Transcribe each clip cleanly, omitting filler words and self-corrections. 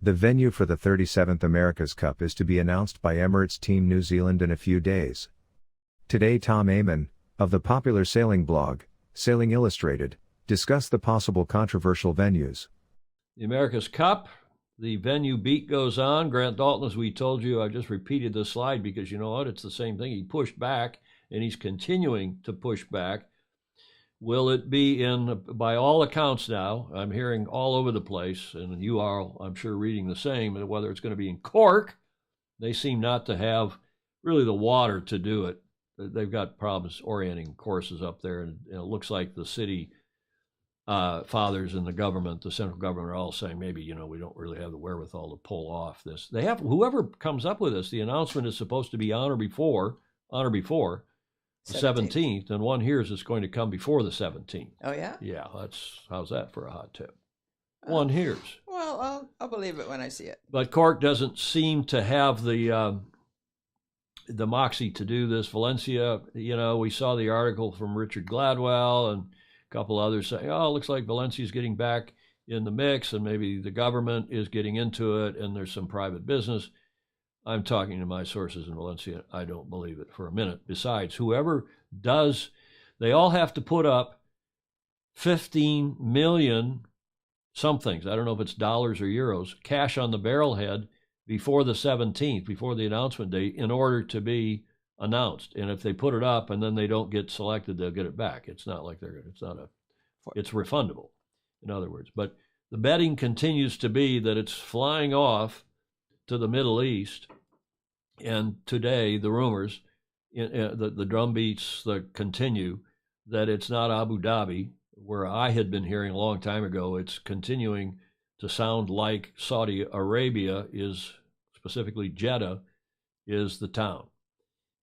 The venue for the 37th America's Cup is to be announced by Emirates Team New Zealand in a few days. Today Tom Ehman, of the popular sailing blog, Sailing Illustrated, discussed the possible controversial venues. The America's Cup, the venue beat goes on. Grant Dalton, as we told you, I just repeated this slide because you know what? It's the same thing. He pushed back, and he's continuing to push back. Will it be in, by all accounts now, I'm hearing all over the place, and you are, I'm sure, reading the same, whether it's going to be in Cork. They seem not to have really the water to do it. They've got problems orienting courses up there, and it looks like the city fathers and the government, the central government, are all saying maybe, you know, we don't really have the wherewithal to pull off this. They have, whoever comes up with this, the announcement is supposed to be on or before the 17th, and one hears it's going to come before the 17th. Oh, yeah? Yeah, how's that for a hot tip? One hears. Well, I'll believe it when I see it. But Cork doesn't seem to have the moxie to do this. Valencia, you know, we saw the article from Richard Gladwell and a couple others saying, oh, it looks like Valencia's getting back in the mix, and maybe the government is getting into it, and there's some private business. I'm talking to my sources in Valencia. I don't believe it for a minute. Besides, whoever does, they all have to put up 15 million somethings. I don't know if it's dollars or euros, cash on the barrelhead before the 17th, before the announcement date, in order to be announced. And if they put it up and then they don't get selected, they'll get it back. It's not like it's refundable, in other words. But the betting continues to be that it's flying off to the Middle East, and today the rumors, the drum beats that continue, that it's not Abu Dhabi, where I had been hearing a long time ago. It's continuing to sound like Saudi Arabia is, specifically Jeddah, is the town.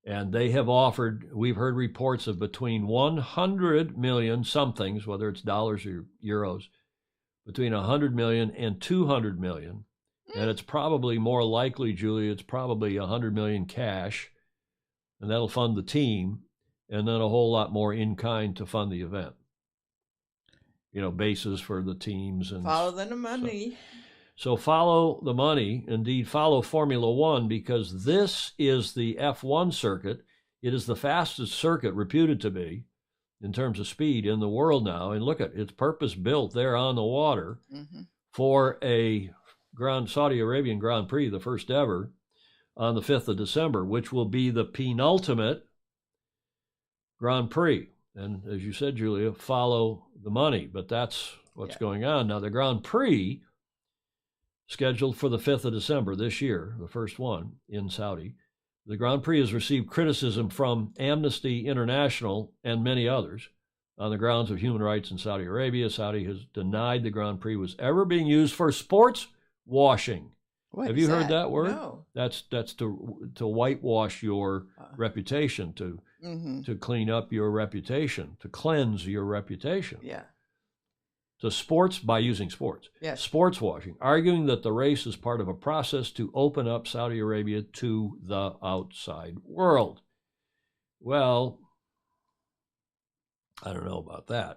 And they have offered, we've heard reports of between 100 million somethings, whether it's dollars or euros, between 100 million and 200 million. And it's probably more likely, Julia, it's probably 100 million cash, and that'll fund the team, and then a whole lot more in kind to fund the event. You know, bases for the teams and follow the money. So follow the money, indeed follow Formula One, because this is the F1 circuit. It is the fastest circuit reputed to be in terms of speed in the world now. And look at it's purpose built there on the water for a Saudi Arabian Grand Prix, the first ever, on the 5th of December, which will be the penultimate Grand Prix. And as you said, Julia, follow the money, but that's what's going on. Now, the Grand Prix, scheduled for the 5th of December this year, the first one in Saudi, the Grand Prix has received criticism from Amnesty International and many others on the grounds of human rights in Saudi Arabia. Saudi has denied the Grand Prix was ever being used for sports washing. Have you heard that word? No. That's to whitewash your reputation, to clean up your reputation, to cleanse your reputation. Yeah. So sports, by using sports. Yes. Sports washing, arguing that the race is part of a process to open up Saudi Arabia to the outside world. Well, I don't know about that.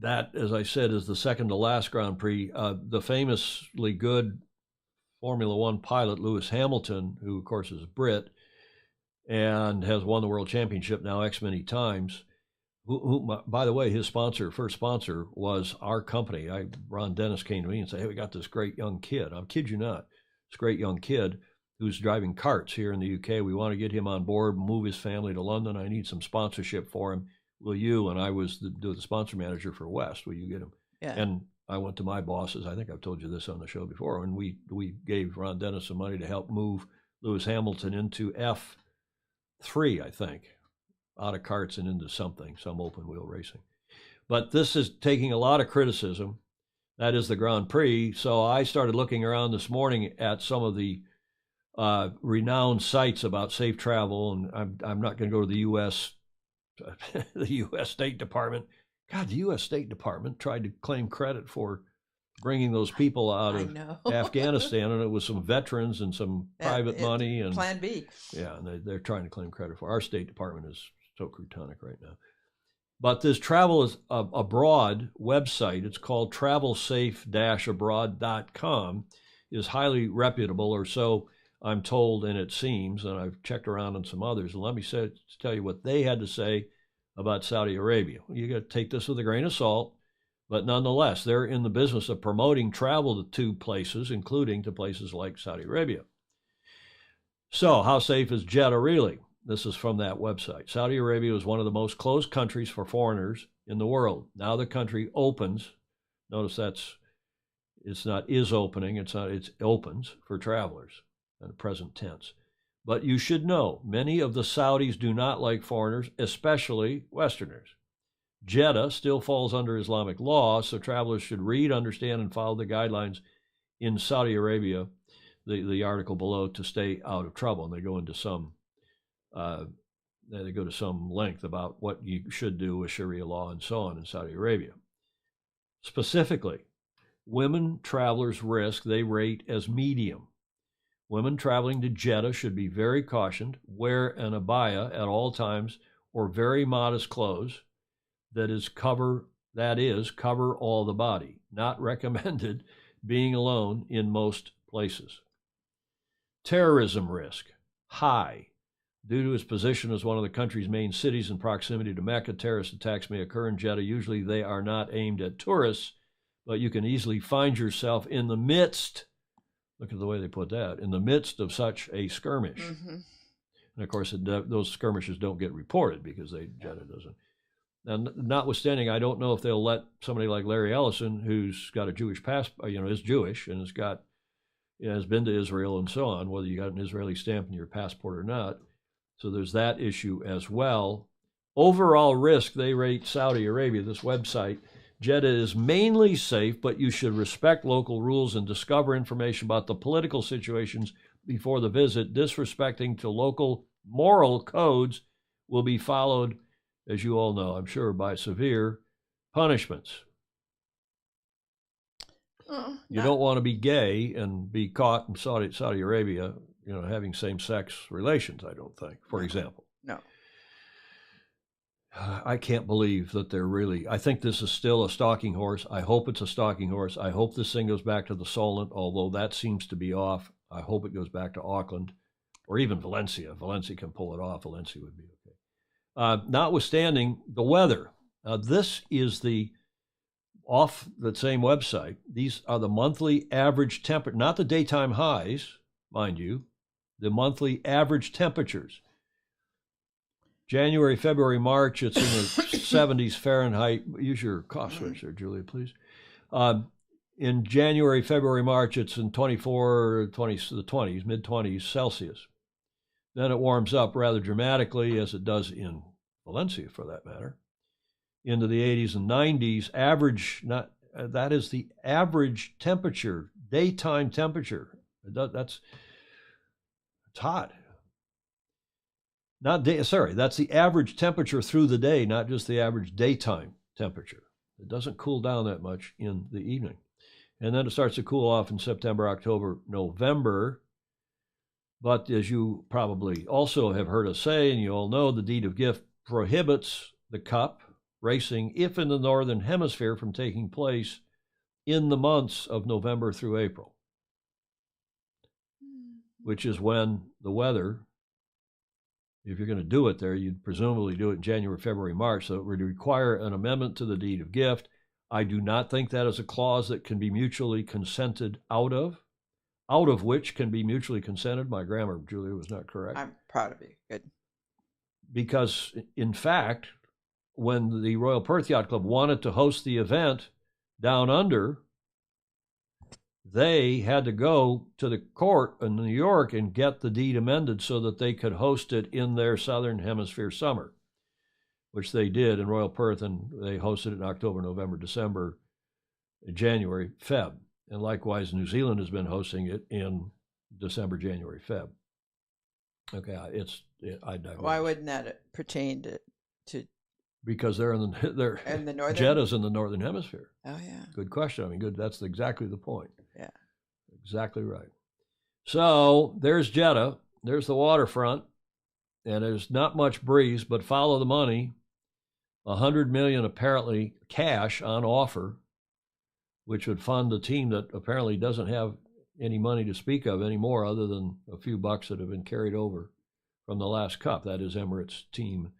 That, as I said, is the second to last Grand Prix. The famously good Formula One pilot, Lewis Hamilton, who, of course, is Brit and has won the world championship now X many times, who, by the way, his first sponsor was our company. Ron Dennis came to me and said, hey, we got this great young kid. I kid you not. This great young kid who's driving karts here in the UK. We want to get him on board, move his family to London. I need some sponsorship for him. Will you? And I was the sponsor manager for West. Will you get him? Yeah. And I went to my bosses. I think I've told you this on the show before. And we gave Ron Dennis some money to help move Lewis Hamilton into F3, I think, out of karts and into some open wheel racing. But this is taking a lot of criticism. That is the Grand Prix. So I started looking around this morning at some of the renowned sites about safe travel. And I'm not going to go to the U.S. The U.S. State Department. God, the U.S. State Department tried to claim credit for bringing those people out of Afghanistan, and it was some veterans and some private money and Plan B. Yeah, and they're trying to claim credit for. Our State Department is so croutonic right now. But this travel is abroad website, it's called travelsafe-abroad.com, is highly reputable, or so I'm told, and it seems, and I've checked around on some others. And let me tell you what they had to say about Saudi Arabia. You got to take this with a grain of salt, but nonetheless, they're in the business of promoting travel to places, including to places like Saudi Arabia. So, how safe is Jeddah really? This is from that website. Saudi Arabia is one of the most closed countries for foreigners in the world. Now the country opens. Notice it's not is opening, it's opens for travelers in the present tense. But you should know, many of the Saudis do not like foreigners, especially Westerners. Jeddah still falls under Islamic law, so travelers should read, understand, and follow the guidelines in Saudi Arabia, the article below, to stay out of trouble. And they go into some length about what you should do with Sharia law and so on in Saudi Arabia. Specifically, women travelers' risk they rate as medium. Women traveling to Jeddah should be very cautioned, wear an abaya at all times or very modest clothes that is cover all the body. Not recommended being alone in most places. Terrorism risk, high. Due to its position as one of the country's main cities in proximity to Mecca, terrorist attacks may occur in Jeddah. Usually they are not aimed at tourists, but you can easily find yourself in the midst, look at the way they put that, in the midst of such a skirmish. Mm-hmm. And of course, those skirmishes don't get reported because Jeddah doesn't. And notwithstanding, I don't know if they'll let somebody like Larry Ellison, who's got a Jewish passport, is Jewish and has been to Israel and so on, whether you got an Israeli stamp in your passport or not. So there's that issue as well. Overall risk, they rate Saudi Arabia, this website. Jeddah is mainly safe, but you should respect local rules and discover information about the political situations before the visit. Disrespecting to local moral codes will be followed, as you all know, I'm sure, by severe punishments. You don't want to be gay and be caught in Saudi Arabia, having same-sex relations, I don't think, for example. No. I can't believe that I think this is still a stalking horse. I hope it's a stalking horse. I hope this thing goes back to the Solent, although that seems to be off. I hope it goes back to Auckland or even Valencia. If Valencia can pull it off, Valencia would be okay. Notwithstanding the weather, this is off the same website. These are the monthly average temperature, not the daytime highs, mind you, the monthly average temperatures. January, February, March, it's in the 70s Fahrenheit. Use your cough switch there, Julia, please. In January, February, March, it's in the 20s, mid-20s Celsius. Then it warms up rather dramatically, as it does in Valencia, for that matter, into the 80s and 90s. That is the average temperature, daytime temperature. It's hot. That's the average temperature through the day, not just the average daytime temperature. It doesn't cool down that much in the evening. And then it starts to cool off in September, October, November. But as you probably also have heard us say, and you all know, the deed of gift prohibits the cup racing, if in the Northern Hemisphere, from taking place in the months of November through April, which is when the weather, if you're going to do it there, you'd presumably do it in January, February, March, so it would require an amendment to the deed of gift. I do not think that is a clause that can be mutually consented out of which can be mutually consented. My grammar, Julia, was not correct. I'm proud of you. Good. Because, in fact, when the Royal Perth Yacht Club wanted to host the event down under, they had to go to the court in New York and get the deed amended so that they could host it in their Southern Hemisphere summer, which they did in Royal Perth, and they hosted it in October, November, December, January, Feb. And likewise, New Zealand has been hosting it in December, January, Feb. Okay, I digress. Why wouldn't that pertain to because they're in the northern. Jeddah's in the Northern Hemisphere. Oh yeah. Good question. I mean, good. That's exactly the point. Yeah. Exactly right. So there's Jeddah. There's the waterfront, and there's not much breeze, but follow the money. $100 million apparently cash on offer, which would fund a team that apparently doesn't have any money to speak of anymore other than a few bucks that have been carried over from the last cup. That is Emirates Team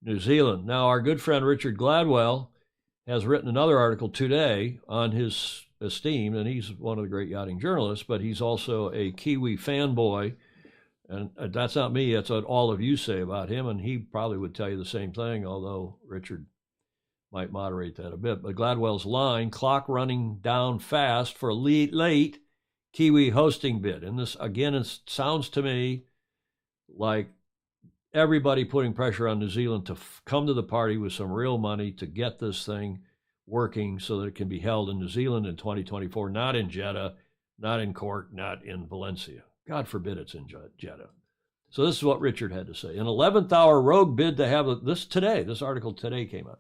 New Zealand. Now, our good friend Richard Gladwell has written another article today on his esteem, and he's one of the great yachting journalists, but he's also a Kiwi fanboy. And that's not me, that's what all of you say about him, and he probably would tell you the same thing, although Richard might moderate that a bit. But Gladwell's line, clock running down fast for a late Kiwi hosting bid. And this, again, it sounds to me like everybody putting pressure on New Zealand to come to the party with some real money to get this thing working so that it can be held in New Zealand in 2024, not in Jeddah, not in Cork, not in Valencia. God forbid it's in Jeddah. So this is what Richard had to say. An 11th hour rogue bid to have this article today came out.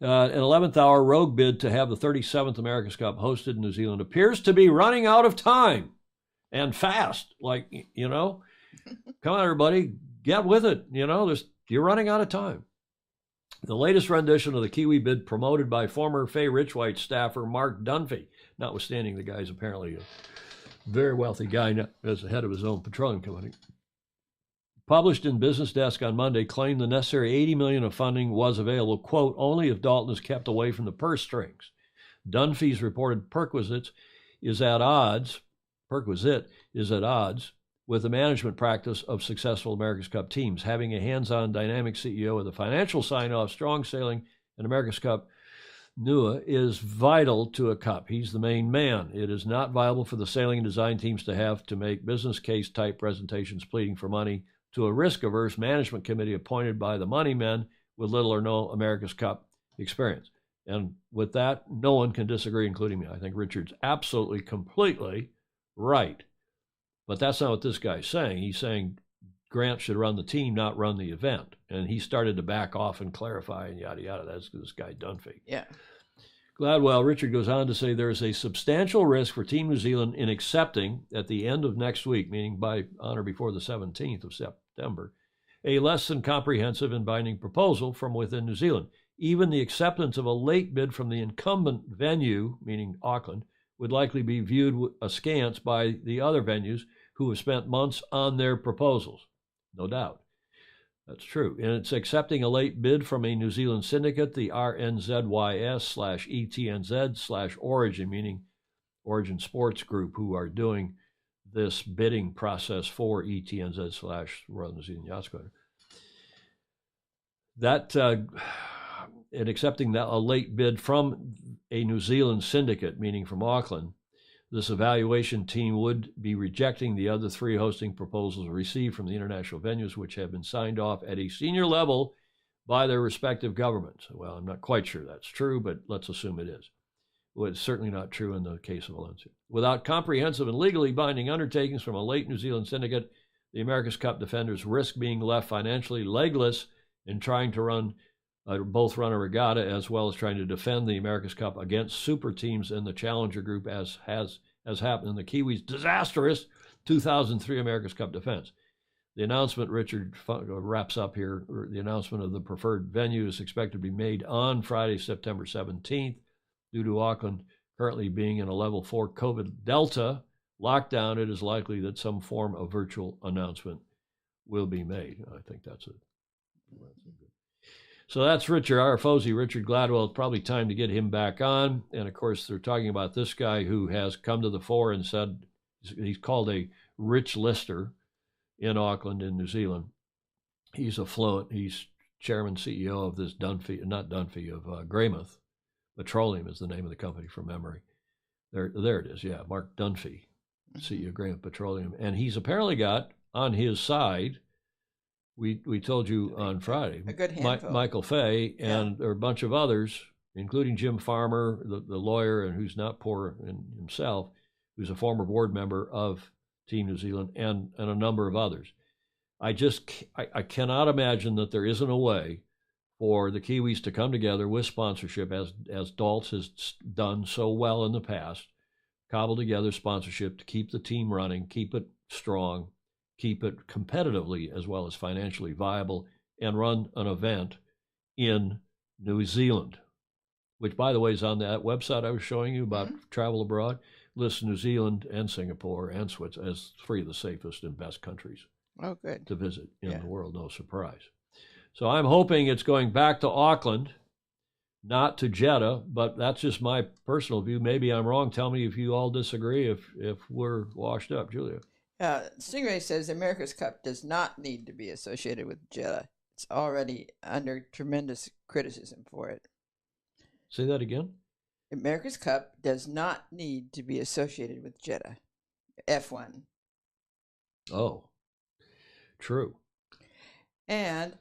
An 11th hour rogue bid to have the 37th America's Cup hosted in New Zealand appears to be running out of time and fast. Like, come on, everybody, get with it. You're running out of time. The latest rendition of the Kiwi bid promoted by former Fay Richwhite staffer Mark Dunphy, notwithstanding the guy's apparently a very wealthy guy as the head of his own petroleum company, published in Business Desk on Monday, claimed the necessary $80 million of funding was available, quote, only if Dalton is kept away from the purse strings. Dunphy's reported perquisite is at odds with the management practice of successful America's Cup teams. Having a hands-on dynamic CEO with a financial sign-off, strong sailing, and America's Cup NUA is vital to a cup. He's the main man. It is not viable for the sailing and design teams to have to make business case type presentations pleading for money to a risk-averse management committee appointed by the money men with little or no America's Cup experience. And with that, no one can disagree, including me. I think Richard's absolutely, completely right. But that's not what this guy's saying. He's saying Grant should run the team, not run the event. And he started to back off and clarify and yada, yada. That's this guy Dunphy. Yeah. Richard goes on to say there is a substantial risk for Team New Zealand in accepting at the end of next week, meaning by on or before the 17th of September, a less than comprehensive and binding proposal from within New Zealand. Even the acceptance of a late bid from the incumbent venue, meaning Auckland, would likely be viewed askance by the other venues who have spent months on their proposals. No doubt. That's true. And it's accepting a late bid from a New Zealand syndicate, the RNZYS/ETNZ/Origin, meaning Origin Sports Group, who are doing this bidding process for ETNZ/Royal New Zealand Yacht Squadron. That, in accepting that a late bid from a New Zealand syndicate, meaning from Auckland, this evaluation team would be rejecting the other three hosting proposals received from the international venues, which have been signed off at a senior level by their respective governments. Well, I'm not quite sure that's true, but let's assume it is. Well, it's certainly not true in the case of Valencia. Without comprehensive and legally binding undertakings from a late New Zealand syndicate, the America's Cup defenders risk being left financially legless in trying to both run a regatta as well as trying to defend the America's Cup against super teams in the Challenger Group, as happened in the Kiwis' disastrous 2003 America's Cup defense. The announcement, Richard wraps up here, the announcement of the preferred venue is expected to be made on Friday, September 17th. Due to Auckland currently being in a level 4 COVID Delta lockdown, it is likely that some form of virtual announcement will be made. I think that's it. So that's Richard Gladwell. It's probably time to get him back on. And of course, they're talking about this guy who has come to the fore and said he's called a rich lister in Auckland in New Zealand. He's afloat. He's chairman, CEO of this Greymouth Petroleum is the name of the company from memory. There it is. Yeah, Mark Dunphy, CEO of Greymouth Petroleum. And he's apparently got on his side, we told you on Friday, a good handful. Michael Fay, and there are a bunch of others, including Jim Farmer, the lawyer, and who's not poor in himself, who's a former board member of Team New Zealand, and a number of others. I cannot imagine that there isn't a way for the Kiwis to come together with sponsorship, as Daltz has done so well in the past, cobble together sponsorship to keep the team running, keep it strong, keep it competitively as well as financially viable, and run an event in New Zealand, which, by the way, is on that website I was showing you about travel abroad, lists New Zealand and Singapore and Switzerland as three of the safest and best countries to visit in the world. No surprise. So I'm hoping it's going back to Auckland, not to Jeddah, but that's just my personal view. Maybe I'm wrong. Tell me if you all disagree, if we're washed up. Julia. Stingray says America's Cup does not need to be associated with Jeddah. It's already under tremendous criticism for it. Say that again? America's Cup does not need to be associated with Jeddah. F1. Oh, true. And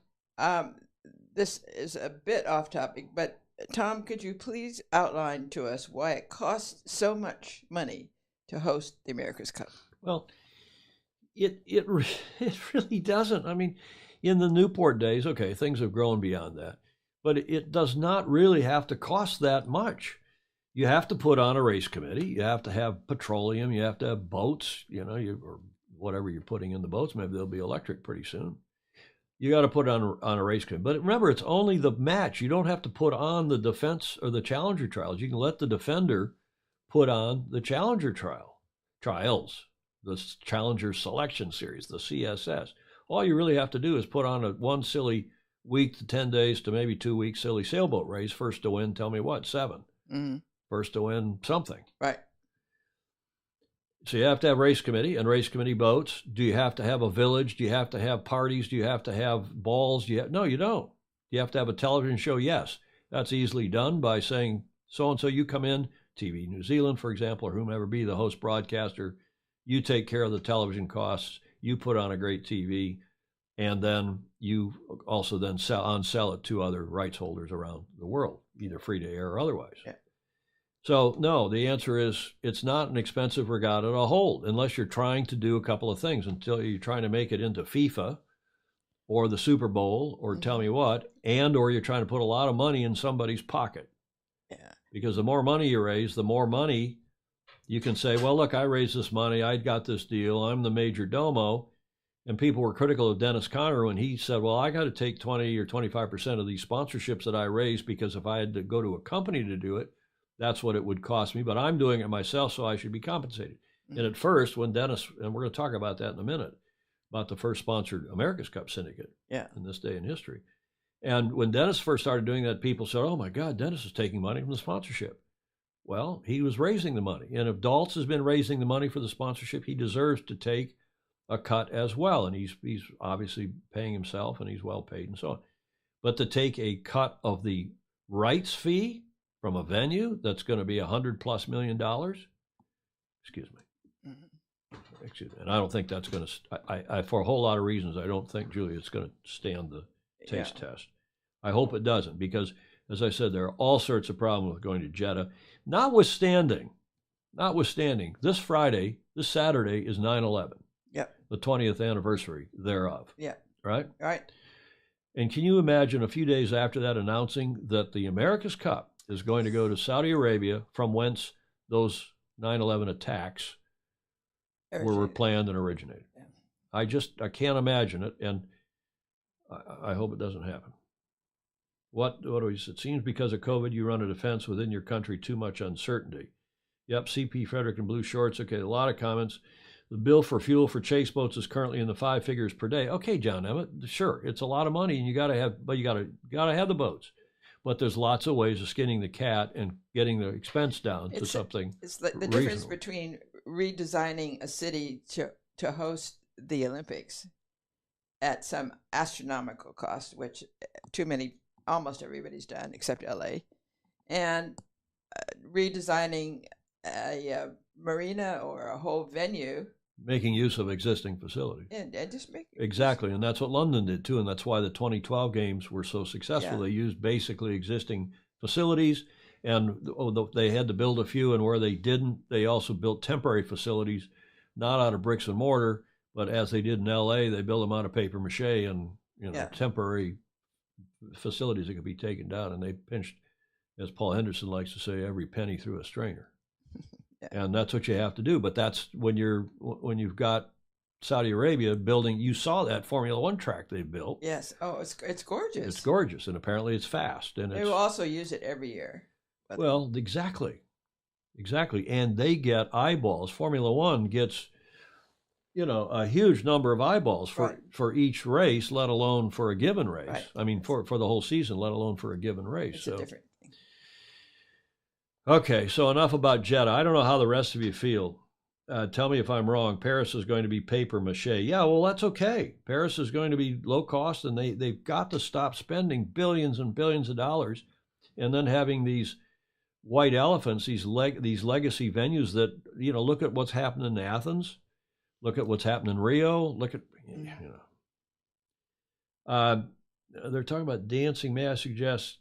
this is a bit off topic, but Tom, could you please outline to us why it costs so much money to host the America's Cup? Well, it really doesn't. I mean, in the Newport days, okay, things have grown beyond that, but it does not really have to cost that much. You have to put on a race committee. You have to have petroleum. You have to have boats, or whatever you're putting in the boats. Maybe they'll be electric pretty soon. You got to put on a race committee. But remember, it's only the match. You don't have to put on the defense or the challenger trials. You can let the defender put on the challenger trials, the challenger selection series, the CSS. All you really have to do is put on one silly week to 10 days to maybe 2 weeks silly sailboat race. First to win, tell me what, 7. Mm-hmm. First to win something. Right. So you have to have race committee and race committee boats. Do you have to have a village? Do you have to have parties? Do you have to have balls? No, you don't. You have to have a television show? Yes. That's easily done by saying, so-and-so, you come in, TV New Zealand, for example, or whomever be the host broadcaster. You take care of the television costs. You put on a great TV. And then you also then sell it to other rights holders around the world, either free to air or otherwise. Yeah. So, no, the answer is it's not an expensive regatta to hold unless you're trying to do a couple of things, until you're trying to make it into FIFA or the Super Bowl or tell me what, or you're trying to put a lot of money in somebody's pocket. Yeah. Because the more money you raise, the more money you can say, well, look, I raised this money. I got this deal. I'm the major domo. And people were critical of Dennis Conner when he said, well, I got to take 20 or 25% of these sponsorships that I raised, because if I had to go to a company to do it, that's what it would cost me. But I'm doing it myself, so I should be compensated. Mm-hmm. And at first, when Dennis, and we're going to talk about that in a minute, about the first sponsored America's Cup syndicate in this day in history. And when Dennis first started doing that, people said, oh, my God, Dennis is taking money from the sponsorship. Well, he was raising the money. And if Daltz has been raising the money for the sponsorship, he deserves to take a cut as well. And he's obviously paying himself, and he's well paid and so on. But to take a cut of the rights fee from a venue that's going to be $100+ million, excuse me. And I don't think that's going to, I for a whole lot of reasons, I don't think, Julia, it's going to stand the taste test. I hope it doesn't, because, as I said, there are all sorts of problems with going to Jeddah. Notwithstanding, this Saturday is 9/11. Yep. The 20th anniversary thereof. Yeah. Right? Right. And can you imagine a few days after that announcing that the America's Cup is going to go to Saudi Arabia, from whence those 9/11 attacks were planned and originated? Yeah. I can't imagine it, and I hope it doesn't happen. What do we say? It seems because of COVID, you run a defense within your country, too much uncertainty. Yep, CP Frederick in blue shorts. Okay, a lot of comments. The bill for fuel for chase boats is currently in the 5 figures per day. Okay, John Emmett, sure, it's a lot of money, and you got to have the boats. But there's lots of ways of skinning the cat and getting the expense down to something. It's the difference between redesigning a city to host the Olympics at some astronomical cost, which almost everybody's done except LA, and redesigning a marina or a whole venue. Making use of existing facilities. And just make exactly, and that's what London did too, and that's why the 2012 games were so successful. Yeah. They used basically existing facilities, and they had to build a few, and where they didn't, they also built temporary facilities, not out of bricks and mortar, but as they did in LA, they built them out of paper mache and temporary facilities that could be taken down, and they pinched, as Paul Henderson likes to say, every penny through a strainer. Yeah. And that's what you have to do. But that's when you've got Saudi Arabia building. You saw that Formula One track they built. Yes. Oh, it's gorgeous. It's gorgeous, and apparently it's fast. And they will also use it every year. Well, exactly. And they get eyeballs. Formula One gets, a huge number of eyeballs for each race, let alone for a given race. Right. I mean, for the whole season, let alone for a given race. It's a different thing. Okay, so enough about Jeddah. I don't know how the rest of you feel. Tell me if I'm wrong. Paris is going to be paper mache. Yeah, well, that's okay. Paris is going to be low cost, and they've got to stop spending billions and billions of dollars and then having these white elephants, these legacy venues that, look at what's happened in Athens. Look at what's happened in Rio. Look at, they're talking about dancing. May I suggest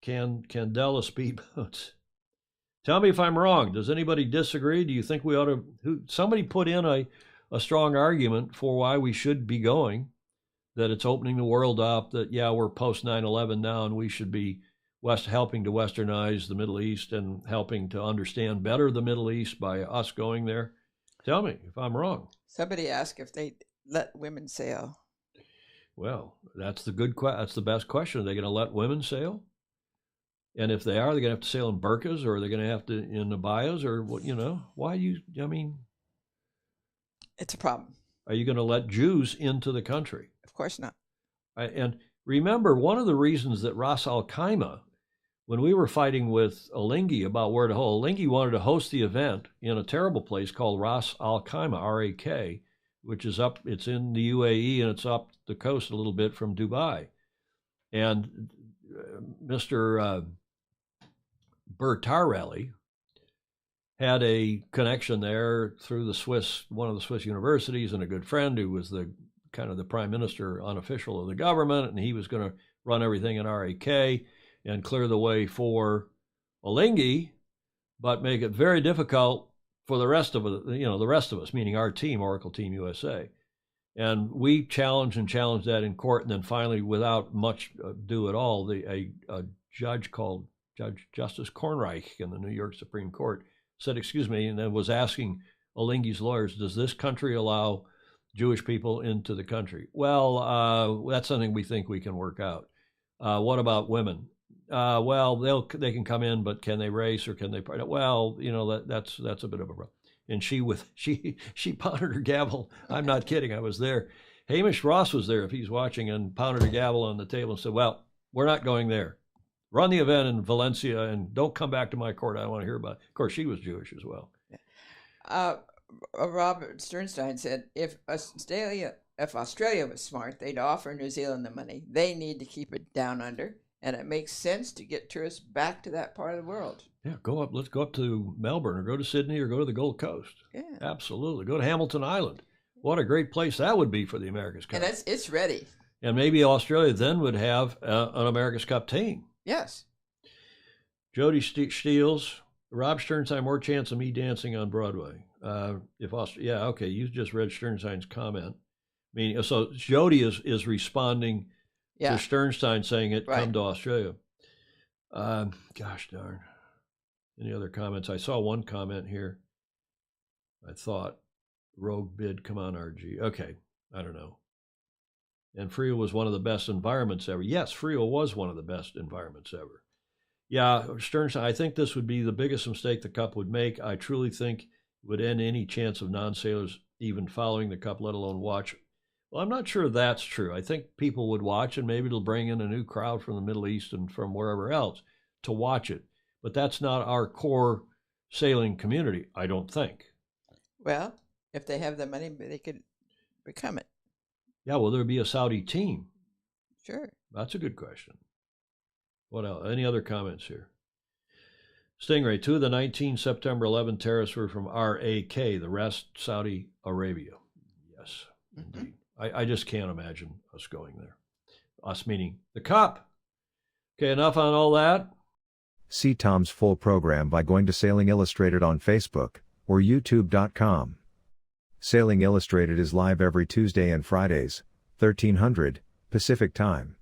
Candela speedboats? Tell me if I'm wrong. Does anybody disagree? Do you think we ought to? Somebody put in a strong argument for why we should be going, that it's opening the world up, that, we're post 9/11 now and we should be helping to westernize the Middle East and helping to understand better the Middle East by us going there. Tell me if I'm wrong. Somebody asked if they let women sail. Well, that's that's the best question. Are they going to let women sail? And if they are, they're going to have to sail in burqas, or are they going to have to in abayas, or what? Why it's a problem. Are you going to let Jews into the country? Of course not. And remember, one of the reasons that Ras Al Khaimah, when we were fighting with Alinghi about where to hold, Alinghi wanted to host the event in a terrible place called Ras Al Khaimah, R-A-K, which is it's in the UAE, and it's up the coast a little bit from Dubai. And Mr. Bertarelli had a connection there through one of the Swiss universities, and a good friend who was the prime minister unofficial of the government, and he was going to run everything in RAK and clear the way for Alinghi, but make it very difficult for the rest of us, meaning our team, Oracle Team USA. And we challenged that in court, and then finally, without much ado at all, a judge called Justice Kornreich in the New York Supreme Court said, excuse me, and then was asking Alinghi's lawyers, does this country allow Jewish people into the country? Well, that's something we think we can work out. What about women? Well, they can come in, but can they race, or can they? Well, that's a bit of a problem. And she pounded her gavel. I'm not kidding. I was there. Hamish Ross was there, if he's watching, and pounded her gavel on the table and said, well, we're not going there. Run the event in Valencia and don't come back to my court. I don't want to hear about it. Of course, she was Jewish as well. Robert Sternstein said, if Australia was smart, they'd offer New Zealand the money. They need to keep it down under, and it makes sense to get tourists back to that part of the world. Yeah, let's go up to Melbourne, or go to Sydney, or go to the Gold Coast. Yeah. Absolutely. Go to Hamilton Island. What a great place that would be for the America's Cup. And it's ready. And maybe Australia then would have an America's Cup team. Yes. Jody Steels, Rob Sternstein, more chance of me dancing on Broadway. Okay, you just read Sternstein's comment. I mean, so Jody is responding to Sternstein saying it, come to Australia. Gosh darn. Any other comments? I saw one comment here. I thought, rogue bid, come on, RG. Okay, I don't know. And Frio was one of the best environments ever. Yes, Frio was one of the best environments ever. Yeah, Sternstein, I think this would be the biggest mistake the Cup would make. I truly think it would end any chance of non-sailors even following the Cup, let alone watch. Well, I'm not sure that's true. I think people would watch, and maybe it'll bring in a new crowd from the Middle East and from wherever else to watch it. But that's not our core sailing community, I don't think. Well, if they have the money, they could become it. Yeah, will there be a Saudi team? Sure. That's a good question. What else? Any other comments here? Stingray, 2 of the 19 September 11 terrorists were from RAK, the rest Saudi Arabia. Yes, indeed. I just can't imagine us going there. Us meaning the Cup. Okay, enough on all that. See Tom's full program by going to Sailing Illustrated on Facebook or YouTube.com. Sailing Illustrated is live every Tuesday and Fridays, 1300 Pacific Time.